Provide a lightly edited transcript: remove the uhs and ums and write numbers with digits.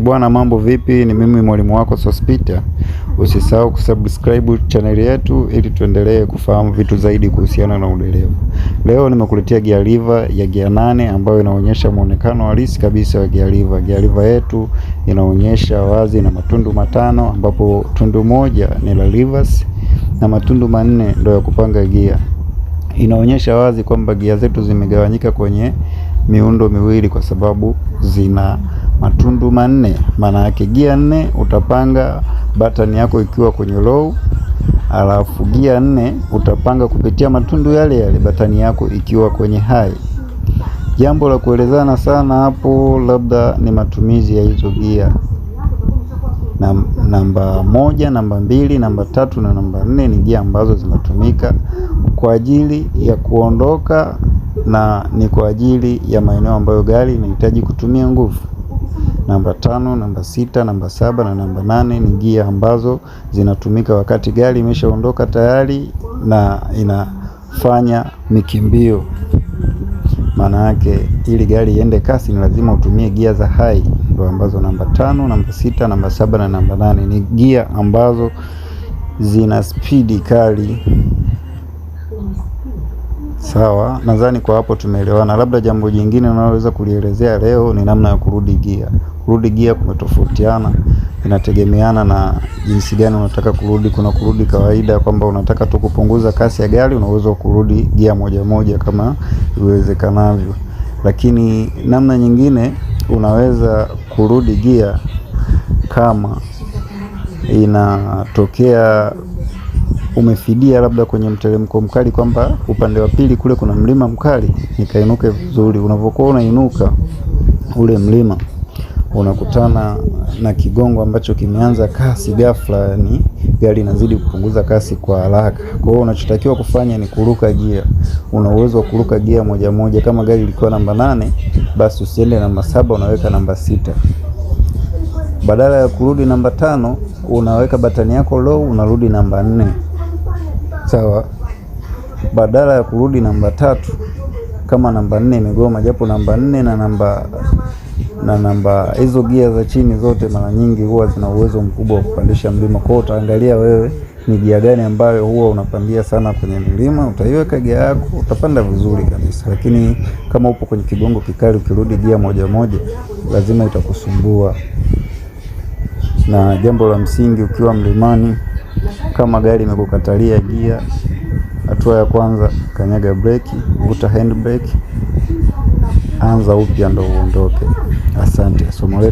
Bwana, mambo vipi? Ni mimi mwalimu wako Sospita. Usisahau kusubscribe channel yetu ili tuendelee kufahamu vitu zaidi kuhusiana na udereva. Leo nimekuletea gear lever ya gear 8 ambayo inaonyesha muonekano halisi kabisa wa gear lever. Gear lever yetu inaonyesha wazi na matundu matano, ambapo tundu moja ni la reverse na matundu manne ndio ya kupanga gear. Inaonyesha wazi kwamba gear zetu zimegawanyika kwenye miundo miwili kwa sababu zina matundu manne. Maana yake gear 4 utapanga button yako ikiwa kwenye low, alafu gear 4 utapanga kupitia matundu yale yale button yako ikiwa kwenye high. Jambo la kuelezana sana hapo labda ni matumizi ya hizo gear. Namba 1, namba 2, namba 3 na namba 4 ni gear ambazo zinatumika kwa ajili ya kuondoka na ni kwa ajili ya maeneo ambayo gari inahitaji kutumia nguvu. Namba 5, namba 6, namba 7 na namba 8 ni gear ambazo zinatumika wakati gari imeshaondoka tayari na inafanya mikimbio. Maana yake ili gari iende kasi ni lazima utumie gear za high, ndio ambazo namba 5, namba 6, namba 7 na namba 8 ni gear ambazo zina speed kali. Sawa, nadhani kwa hapo tumeelewana. Labda jambo jingine ninaloweza kulielezea leo ni namna ya kurudi gear. Kurudi gear kumetofautiana, inategemeana na jinsi gani unataka kurudi. Kuna kurudi kawaida kwamba unataka tu kupunguza kasi ya gari, unaweza kurudi gear moja moja kama iwezekanavyo. Lakini namna nyingine unaweza kurudi gear kama inatokea umefidia labda kwenye mteremko mkali, kwamba upande wa pili kule kuna mlima mkali, nikainuke vizuri. Unapokuwa unainuka ule mlima unakutana na kigongo ambacho kimeanza kasi ghafla, yani gari inazidi kupunguza kasi kwa haraka. Kwa hiyo unachotakiwa kufanya ni kuruka gear. Una uwezo wa kuruka gear moja moja. Kama gari ilikuwa namba 8, basi usiende namba 7, unaweka namba 6. Badala ya kurudi namba 5, unaweka batani yako low, unarudi namba 4. Sawa. Badala ya kurudi namba 3, kama namba 4 imegoma, japo namba 4 na namba hizo gear za chini zote mara nyingi huwa zina uwezo mkubwa wa kupandisha mlima. Kwa hiyo utaangalia wewe ni gear gani ambayo huwa unapandia sana kwenye milima, utaiweka gear yako, utapanda vizuri kabisa. Lakini kama upo kwenye kigongo kikali, ukirudi gear moja moja lazima itakusumbua. Na jambo la msingi ukiwa mlimani, kama gari imekukatalia gear, hatua ya kwanza kanyaga breki, vuta handbrake, anza upya ndo uondoke. Asante. Somo